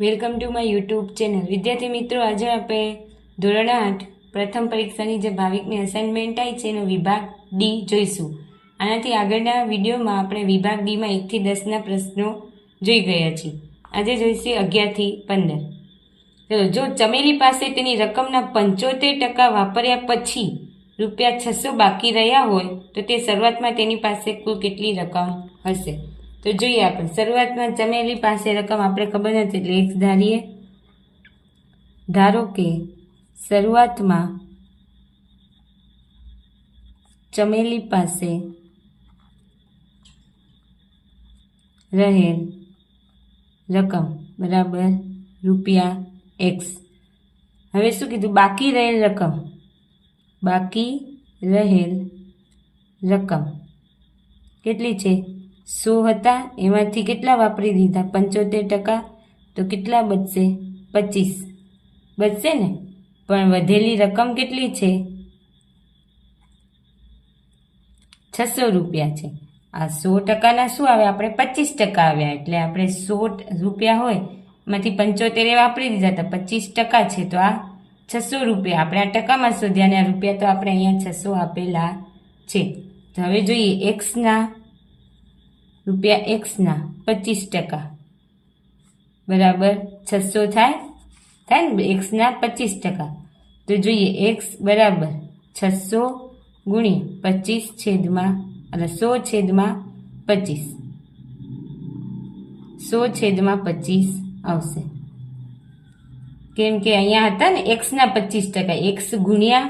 Welcome to my YouTube channel. વિદ્યાર્થી મિત્રો, આજે આપણે ધોરણ 8 પ્રથમ પરીક્ષાની જે ભાવિકની અસાઇનમેન્ટ આવી છે એનો વિભાગ ડી જોઈશું. આનાથી આગળના વિડીયોમાં આપણે વિભાગ ડીમાં 1 થી 10ના પ્રશ્નો જોઈ ગયા છીએ. આજે જોઈશું 11 થી 15. ચલો, જો ચમેલી પાસે તેની રકમના 75% વાપર્યા પછી ₹600 બાકી રહ્યા હોય તો તે શરૂઆતમાં તેની પાસે કુલ કેટલી રકમ હશે? તો જોઈએ આપણે. શરૂઆતમાં ચમેલી પાસે રકમ આપણે ખબર નથી એટલે x ધારીએ. ધારો કે શરૂઆતમાં ચમેલી પાસે રહેલ રકમ બરાબર ₹x. હવે શું કીધું? બાકી રહેલ રકમ. બાકી રહેલ રકમ કેટલી છે? 100 હતા, એમાંથી કેટલા વાપરી દીધા? 75%. તો કેટલા બચશે? 25 બચશે ને. પણ વધેલી રકમ કેટલી છે? ₹600 છે. આ 100%ના શું આવે? આપણે 25% આવ્યા એટલે આપણે ₹100 હોય એમાંથી 75 વાપરી દીધા તો 25% છે. તો આ ₹600 આપણે આ ટકામાં શોધ્યા અને આ રૂપિયા તો આપણે અહીંયા 600 આપેલા છે. તો હવે જોઈએ એક્સના 25% બરાબર 600 થાય ને. એક્સના 25%. તો જોઈએ એક્સ બરાબર 600 ગુણ્યા 100/25 100/25 આવશે. કેમ કે અહીંયા હતા ને એક્સના 25%. એક્સ ગુણ્યા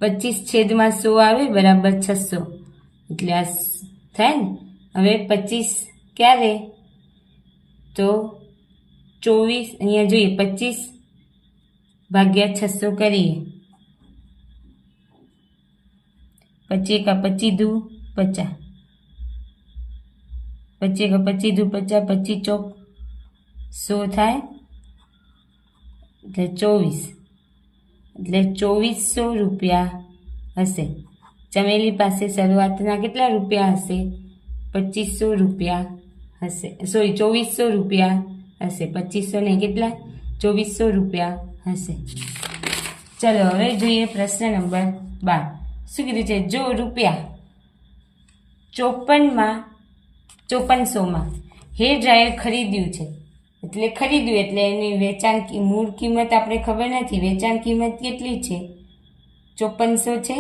25/100 આવે બરાબર 600 એટલે આ થાય ને. હવે 25 ક્યારે? તો 24. અહીંયા જોઈએ 25/600 કરીએ. 25 × 25 દુ 50. 25 × 25 દુ 50. 25 ચોક 100 થાય એટલે 2400 હશે. ચમેલી પાસે શરૂઆતના કેટલા રૂપિયા હશે? 2500 હશે. સોરી, 2400 હશે. 2500 ને કેટલા? 2400 હશે. ચલો હવે જોઈએ પ્રશ્ન નંબર 12. શું કીધું છે? જો ₹5400માં હેર ડ્રાયર ખરીદ્યું છે એટલે એની વેચાણ મૂળ કિંમત આપણે ખબર નથી. વેચાણ કિંમત કેટલી છે? 5400 છે.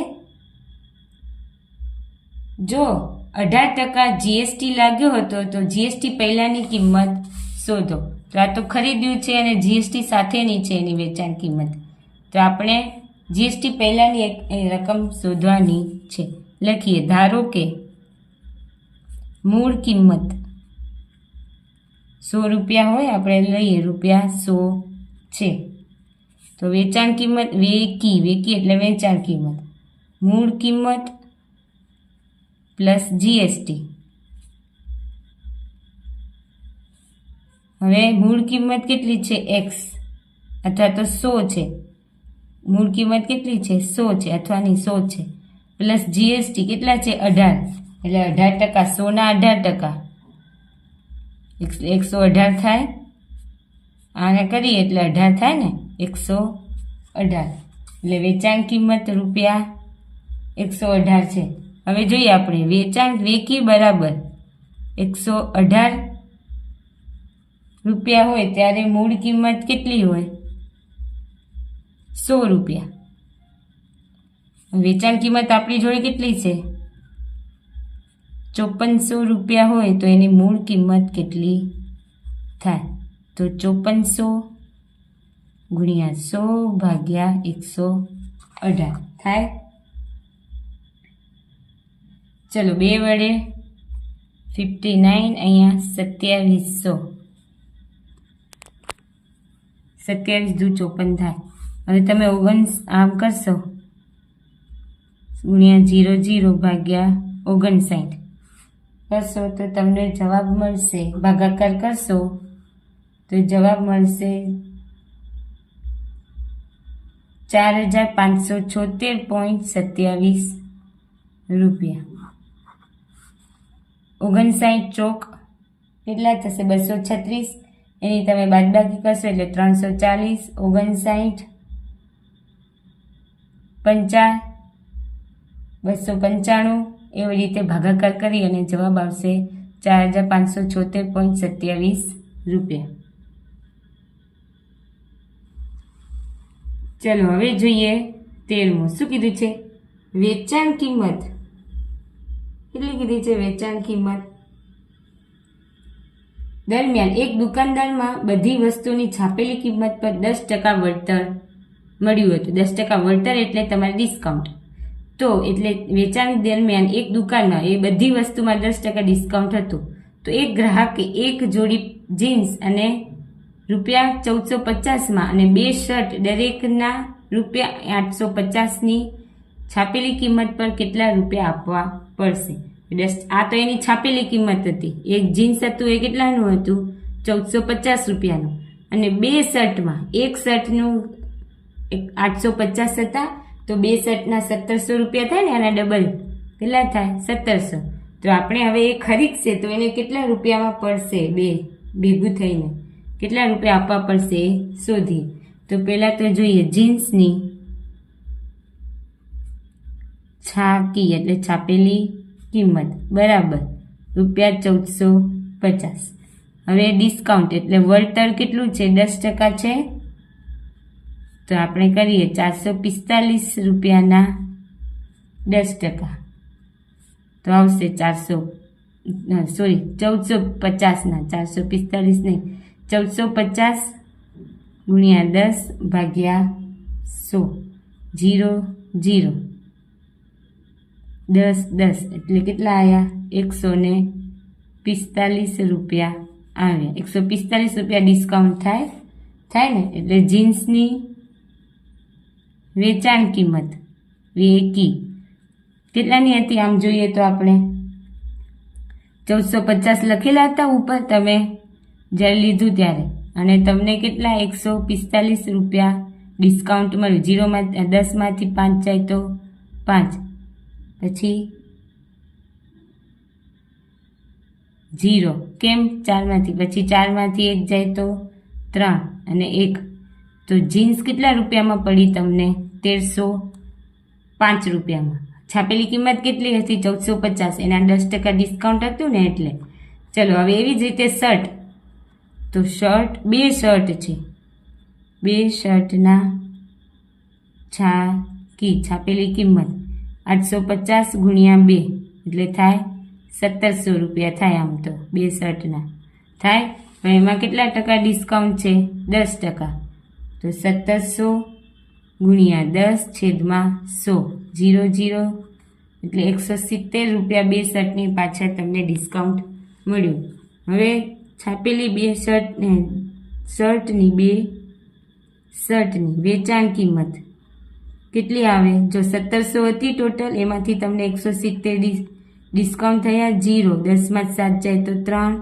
જો 18% જીએસટી લાગ્યો હતો તો જીએસટી પહેલાની કિંમત શોધો. તો આ તો ખરીદ્યું છે અને જીએસટી સાથેની છે એની વેચાણ કિંમત. તો આપણે જીએસટી પહેલાની એક રકમ શોધવાની છે. લખીએ. ધારો કે મૂળ કિંમત ₹100 હોય, આપણે લઈએ ₹100 છે. તો વેચાણ કિંમત વેકી એટલે વેચાણ કિંમત. મૂળ કિંમત પ્લસ જીએસટી. હવે મૂળ કિંમત કેટલી છે? x અથવા તો 100 છે. મૂળ કિંમત કેટલી છે? 100 છે અથવા ની 100 છે. પ્લસ જીએસટી કેટલા છે? 18 એટલે 18%. 100ના 18% 118 થાય. આને કરીએ એટલે 18 થાય ને. 118 એટલે વેચાણ કિંમત ₹118 છે. હવે જોઈએ આપણે વેચાણ વેકી બરાબર ₹118 હોય ત્યારે મૂળ કિંમત કેટલી હોય? ₹100. વેચાણ કિંમત આપણી જોડે કેટલી છે? ₹5400 હોય તો એની મૂળ કિંમત કેટલી થાય? તો 5400 ગુણ્યા 100/118 થાય. ચલો 2 વડે 59, અહીંયા 2700. 27 દુ 54 થાય. હવે તમે 19 આમ કરશો ગુણ્યા 00/59 કરશો તો તમને જવાબ મળશે. ભાગાકાર કરશો તો જવાબ મળશે ₹4576.27. 59 ચોક કેટલા થશે? 236 એની તમે બાદબાકી કરશો એટલે 340, 59, 50, 295 એવી રીતે ભાગાકાર કરી અને જવાબ આવશે 4576.27 રૂપિયા. ચલો હવે જોઈએ 13મું. શું કીધું છે? વેચાણ કિંમત. કેટલી કીધી છે વેચાણ કિંમત? દરમિયાન એક દુકાનદારમાં બધી વસ્તુની છાપેલી કિંમત પર 10% વળતર મળ્યું હતું. 10% વળતર એટલે તમારે ડિસ્કાઉન્ટ. તો એટલે વેચાણ દરમિયાન એક દુકાનમાં એ બધી વસ્તુમાં 10% ડિસ્કાઉન્ટ હતું. તો એક ગ્રાહકે એક જોડી જીન્સ અને રૂપિયા 1450માં અને 2 શર્ટ દરેકના રૂપિયા 850ની છાપેલી કિંમત પર કેટલા રૂપિયા આપવા પડશે? આ તો એની છાપેલી કિંમત હતી. એક જીન્સ હતું એ કેટલાનું હતું? 1450 રૂપિયાનું. અને 2 શર્ટમાં એક શર્ટનું 850 હતા, તો 2 શર્ટના 1700 રૂપિયા થાય ને, આના ડબલ કેટલા થાય? 1700. તો આપણે હવે એ ખરીદશે તો એને કેટલા રૂપિયામાં પડશે? બે ભેગું થઈને કેટલા રૂપિયા આપવા પડશે એ શોધીએ. તો પહેલાં તો જોઈએ જીન્સની છાકી એટલે છાપેલી કિંમત બરાબર રૂપિયા 1450. હવે ડિસ્કાઉન્ટ એટલે વળતર કેટલું છે? 10% છે. તો આપણે કરીએ 445 રૂપિયાના 10%. તો આવશે 1450ના 445 નહીં, 1450 ગુણ્યા 10 ભાગ્યા 100, 0 0 10 10 એટલે કેટલા આવ્યા? 145 રૂપિયા આવ્યા. 145 રૂપિયા ડિસ્કાઉન્ટ થાય ને, એટલે જીન્સની વેચાણ કિંમત વેકી કેટલાની હતી? આમ જોઈએ તો આપણે 1450 લખેલા હતા ઉપર તમે જ્યારે લીધું ત્યારે, અને તમને કેટલા 145 રૂપિયા ડિસ્કાઉન્ટ મળ્યું. 10માંથી 5 જાય તો 5, પછી 0 કેમ? 4માંથી, પછી 4માંથી 1 જાય તો 3 અને 1. તો જીન્સ કેટલા રૂપિયામાં પડી તમને? 1305 રૂપિયામાં. છાપેલી કિંમત કેટલી હતી? 1450. એના 10% ડિસ્કાઉન્ટ હતું ને એટલે. ચલો હવે એવી જ રીતે શર્ટ. તો શર્ટ 2 શર્ટ છે, 2 શર્ટના છાપેલી કિંમત 850 ગુણ્યા 2 એટલે થાય 1700 રૂપિયા થાય. આમ તો 2 શર્ટના થાય. હવે એમાં કેટલા ટકા ડિસ્કાઉન્ટ છે? 10%. તો 1700 ગુણ્યા 10/100, 0 0 એટલે 170 રૂપિયા 2 શર્ટની પાછળ તમને ડિસ્કાઉન્ટ મળ્યું. હવે છાપેલી 2 શર્ટની 2 શર્ટની વેચાણ કિંમત કેટલી આવે? જો 1700 હતી ટોટલ, એમાંથી તમને 170 ડિસ્કાઉન્ટ થયા 0. 10માં 7 જાય તો 3,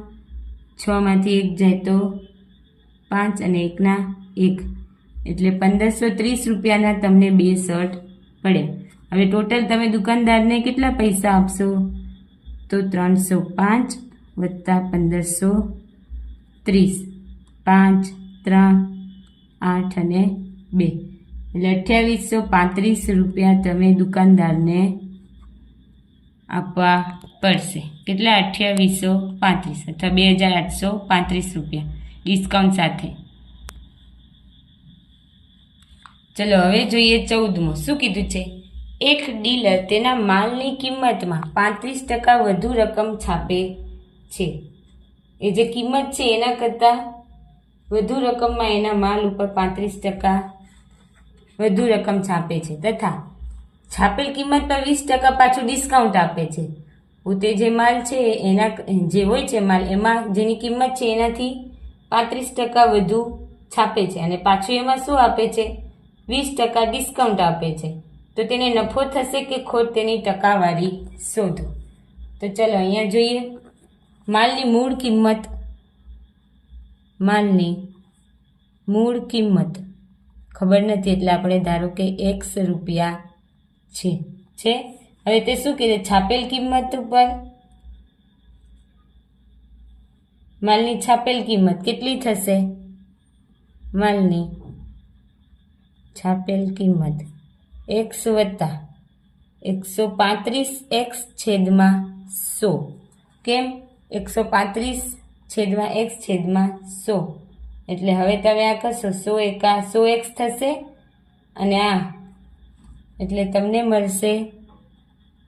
6માંથી 1 જાય તો 5 અને 1ના 1 એટલે 1530 રૂપિયાના તમને 2 શર્ટ પડ્યા. હવે ટોટલ તમે દુકાનદારને કેટલા પૈસા આપશો? તો 305 વત્તા 1530, 5, 3, 8 અને 2 એટલે 2835 રૂપિયા તમે દુકાનદારને આપવા પડશે. કેટલા? 2835 અથવા 2835 રૂપિયા ડિસ્કાઉન્ટ સાથે. ચલો હવે જોઈએ 14મું. શું કીધું છે? એક ડીલર તેના માલની કિંમતમાં 35% વધુ રકમ છાપે છે. એ જે કિંમત છે એના કરતાં વધુ રકમમાં એના માલ ઉપર 35% વધુ રકમ છાપે છે, તથા છાપેલ કિંમત પર 20% પાછું ડિસ્કાઉન્ટ આપે છે. પોતે જે માલ છે એના જે હોય છે માલ, એમાં જેની કિંમત છે એનાથી 35% વધુ છાપે છે અને પાછું એમાં શું આપે છે? 20% ડિસ્કાઉન્ટ આપે છે. તો તેને નફો થશે કે ખોટ? તેની ટકાવારી શોધો. તો ચલો અહીંયા જોઈએ માલની મૂળ કિંમત ખબર નથી એટલે આપણે ધારો કે x રૂપિયા છે. હવે તે શું કીધું? છાપેલ કિંમત ઉપર માલની છાપેલ કિંમત કેટલી થશે? માલની છાપેલ કિંમત x વત્તા 135x છેદમાં 100. કેમ? 135x છેદમાં 100 એટલે હવે તમે આ કરશો 100 એકા 100x થશે અને આ એટલે તમને મળશે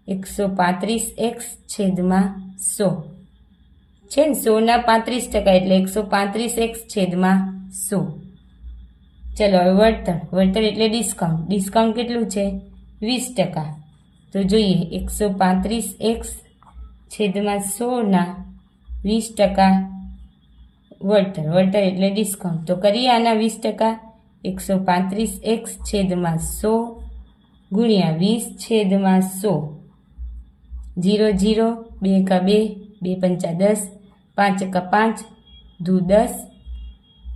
135x છેદમાં 100 છે ને 100 ના 35% એટલે 135x છેદમાં 100. ચલો હવે વળતર એટલે ડિસ્કાઉન્ટ કેટલું છે? 20%. તો જોઈએ 135x છેદમાં 100 ના 20% વળતર એટલે ડિસ્કાઉન્ટ. તો કરીએ આના 20%. 135x છેદમાં 100 ગુણ્યા 20 છેદમાં 100. 0 0 2 એકા 2 2 પંચા 10 5 એકા 5 દૂ 10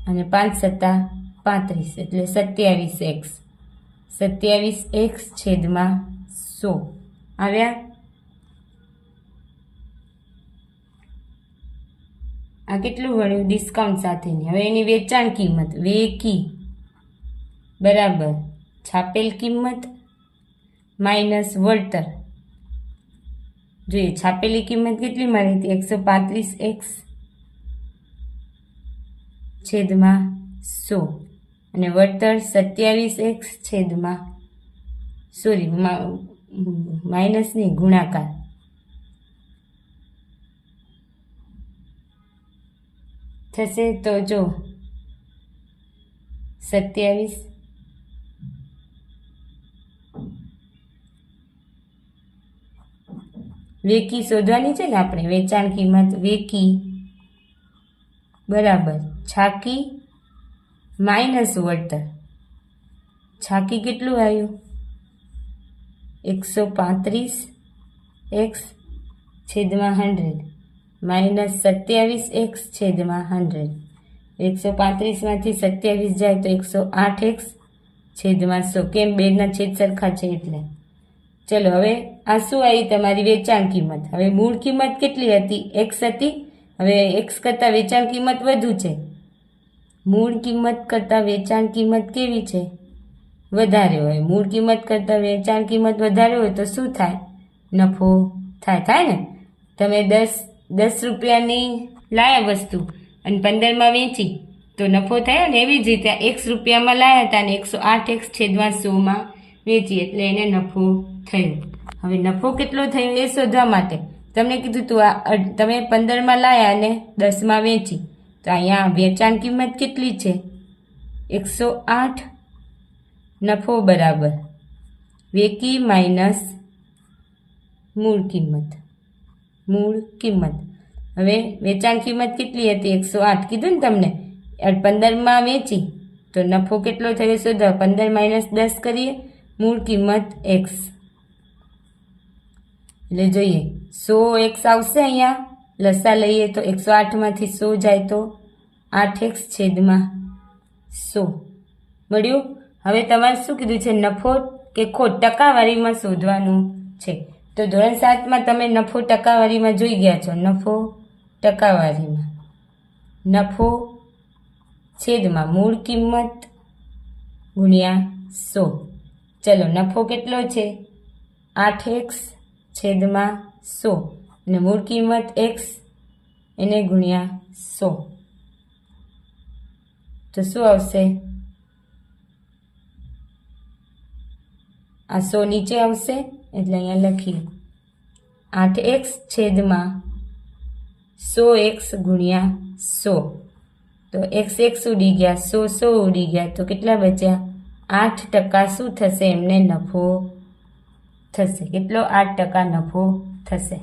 અને 5 સત્તા 35 એટલે 27x છેદમાં 100 આવ્યા. આ કેટલું વળ્યું? ડિસ્કાઉન્ટ સાથેની. હવે એની વેચાણ કિંમત વેકી બરાબર છાપેલ કિંમત માઇનસ વળતર. જોઈએ છાપેલી કિંમત કેટલી મળી હતી? 135x છેદમાં 100 અને વળતર 27x છેદમાં માઇનસ નહીં ગુણાકાર થશે. તો જો 27 વેકી શોધવાની છે ને આપણે. વેચાણ કિંમત વેકી બરાબર છાકી માઇનસ વળતર. છાકી કેટલું આવ્યું? 135x છેદમાં 100 માઇનસ 27x છેદમાં 100. 135માંથી 27 જાય તો 108x છેદમાં 100. કેમ? બેના છેદ સરખા છે એટલે. ચલો હવે આ શું આવી? તમારી વેચાણ કિંમત. હવે મૂળ કિંમત કેટલી હતી? x હતી. હવે x કરતાં વેચાણ કિંમત વધુ છે. મૂળ કિંમત કરતાં વેચાણ કિંમત કેવી છે? વધારે હોય. મૂળ કિંમત કરતાં વેચાણ કિંમત વધારે હોય તો શું થાય? નફો થાય ને. તમે 10 રૂપિયાની લાયા વસ્તુ અને 15માં વેચી તો નફો થયો ને. એવી જ રીતે x રૂપિયામાં લાયા હતા અને 108x છેદમાં 100માં વેચી એટલે એને નફો થયો. હવે નફો કેટલો થયો એ શોધવા માટે તમને કીધું તું આ તમે 15માં લાયા અને 10માં વેચી તો અહીંયા વેચાણ કિંમત કેટલી છે? 108. નફો બરાબર વેકી માઇનસ મૂળ કિંમત. હવે વેચાણ કિંમત કેટલી હતી? 108 કીધું ને તમને. 15માં વેચી તો નફો કેટલો થયો શોધો. 15 માઇનસ 10 કરીએ. મૂળ કિંમત x એટલે જોઈએ 100x આવશે. અહીંયા લસા લઈએ તો 108માંથી 100 જાય તો 8x છેદમાં 100 મળ્યું. હવે તમારે શું કીધું છે? નફો કે ખોટ ટકાવારીમાં શોધવાનું છે. તો ધોરણ 7માં તમે નફો ટકાવારીમાં જોઈ ગયા છો. નફો ટકાવારીમાં નફો છેદમાં મૂળ કિંમત ગુણ્યા 100. ચલો નફો કેટલો છે? 8x છેદમાં 100 અને મૂળ કિંમત x એને ગુણ્યા 100 તો શું આવશે? આ 100 નીચે આવશે એટલે અહીંયા લખીએ 8x છેદમાં 100x ગુણ્યા 100 તો x ઉડી ગયા 100 ઉડી ગયા તો કેટલા બચ્યા? 8% શું થશે? એમને નફો થશે. કેટલો? 8% નફો થશે.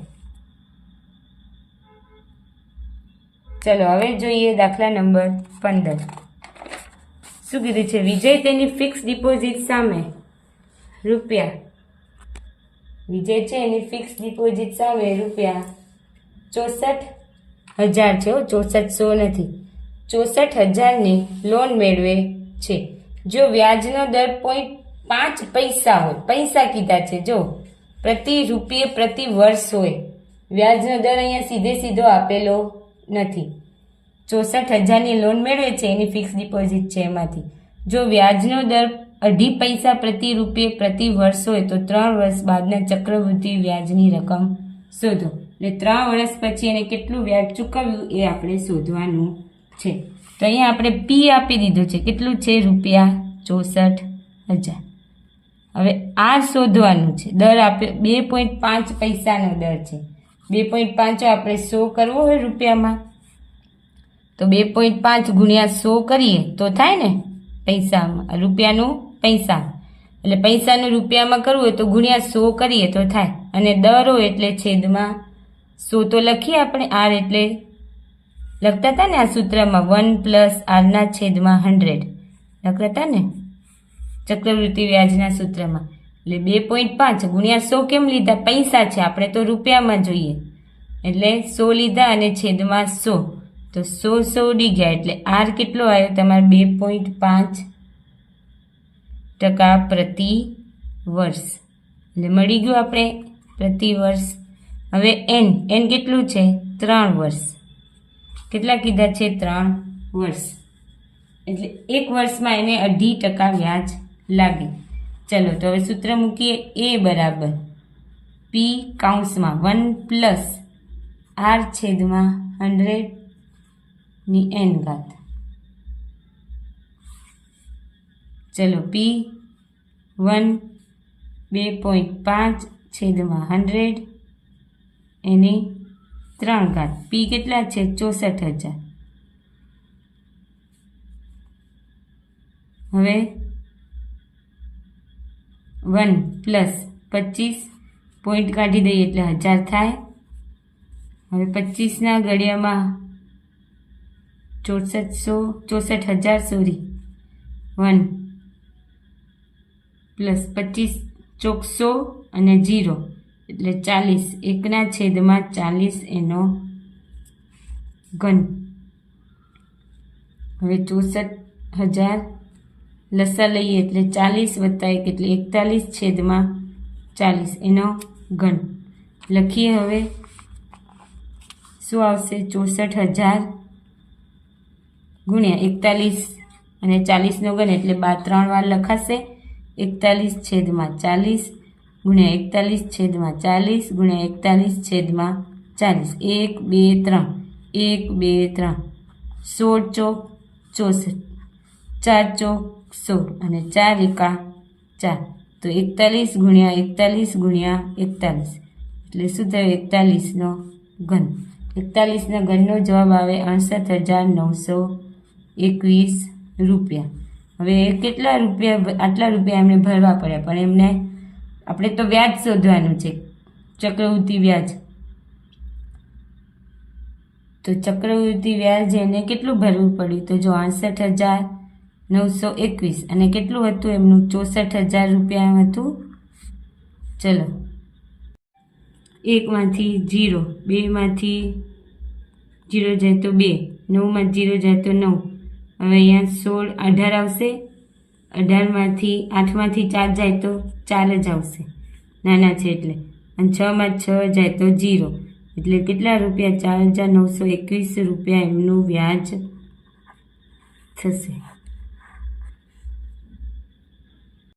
ચલો હવે જોઈએ દાખલા નંબર 15. શું કીધું છે? વિજય તેની ફિક્સ ડિપોઝિટ સામે રૂપિયા વિજય છે એની ફિક્સ ડિપોઝિટ સામે રૂપિયા 64,000 છે. 6400 નથી. 64,000ની લોન મેળવે છે. જો વ્યાજનો દર 0.5 પૈસા હોય. પૈસા કીધા છે. જો પ્રતિ રૂપિયે પ્રતિ વર્ષ હોય. વ્યાજનો દર અહીંયા સીધો આપેલો નથી. 64,000ની લોન મેળવે છે, એની ફિક્સ ડિપોઝિટ છે એમાંથી. જો વ્યાજનો દર 2.5 પૈસા પ્રતિ રૂપિયે પ્રતિ વર્ષ હોય તો 3 વર્ષ બાદના ચક્રવૃદ્ધિ વ્યાજની રકમ શોધો. એટલે 3 વર્ષ પછી એને કેટલું વ્યાજ ચૂકવ્યું એ આપણે શોધવાનું છે. તો અહીંયા આપણે પી આપી દીધું છે, કેટલું છે? ₹64,000. હવે આર શોધવાનું છે. દર આપ્યો 2.5 પૈસાનો દર છે. 2.5 આપણે 100 કરવો હોય રૂપિયામાં તો 2.5 ગુણ્યા 100 કરીએ તો થાય ને પૈસામાં, રૂપિયાનું પૈસા. એટલે પૈસાનું રૂપિયામાં કરવું હોય તો ગુણ્યા 100 કરીએ તો થાય. અને દર હોય એટલે છેદમાં 100 તો લખીએ આપણે. આર એટલે લખતા હતા ને આ સૂત્રમાં 1 + આરના છેદમાં 100 લખતા હતા ને ચક્રવૃદ્ધિ વ્યાજના સૂત્રમાં. એટલે 2.5 ગુણ્યા 100 કેમ લીધા? પૈસા છે, આપણે તો રૂપિયામાં જોઈએ એટલે 100 લીધા અને છેદમાં 100 તો 100 ઉડી ગયા. એટલે આર કેટલો આવ્યો તમારે? 2.5% પ્રતિ વર્ષ. એટલે મળી ગયું આપણે પ્રતિ વર્ષ. હવે એન કેટલું છે? 3 વર્ષ. કેટલા કીધા છે? 3 વર્ષ. એટલે 1 વર્ષમાં એને 2.5% વ્યાજ લાગે. ચલો તો હવે સૂત્ર મૂકીએ. એ બરાબર પી કૌંસમાં 1 + આર છેદમાં 100 ની n ઘાત. ચલો પી 1 2.5 છેદમાં 100 એની 3 ઘાત. પી કેટલા છે? 64,000. હવે 1 + 25 પોઈન્ટ કાઢી દઈએ એટલે 1000 થાય. હવે 25ના ઘડિયામાં 64,000 સોરી 1 + 25 ચોક 100 અને 0 એટલે 40. 1ના છેદમાં 40 એનો ઘન. હવે 64,000 લસા લઈએ એટલે 40 + 1 એટલે 41 છેદમાં 40 એનો ઘન. લખીએ હવે શું આવશે? 64,000 ગુણ્યા 41 અને 40નો ઘન એટલે 3 વાર લખાશે. 41 છેદમાં 40 ગુણ્યા 41 છેદમાં 40 ગુણ્યા 41 છેદમાં 40. 1 2 3 1 2 3 16 ચોક 64 4 ચોક 100 અને 4 એકા 4 તો 41 ગુણ્યા 41 ગુણ્યા 41 એટલે શું થયું? 41નો ઘન. 41ના ઘનનો જવાબ આવે 68,921 રૂપિયા. હવે કેટલા રૂપિયા? આટલા રૂપિયા એમને ભરવા પડ્યા, પણ એમને આપણે તો વ્યાજ શોધવાનું છે, ચક્રવૃદ્ધિ વ્યાજ. તો ચક્રવૃદ્ધિ વ્યાજ એને કેટલું ભરવું પડ્યું? તો જો 68,921 અને કેટલું હતું એમનું? 64,000 રૂપિયા હતું. ચલો 1 માંથી 0, 2 માંથી 0 જાય તો 2, 9 માં 0 જાય તો 9. હવે અહીંયા 16 18 આવશે. 18 માંથી 8 માંથી 4 જાય તો 4 જ આવશે, નાના છે એટલે. અને 6 માં 6 જાય તો 0 એટલે કેટલા રૂપિયા? 4,921 રૂપિયા એમનું વ્યાજ થશે.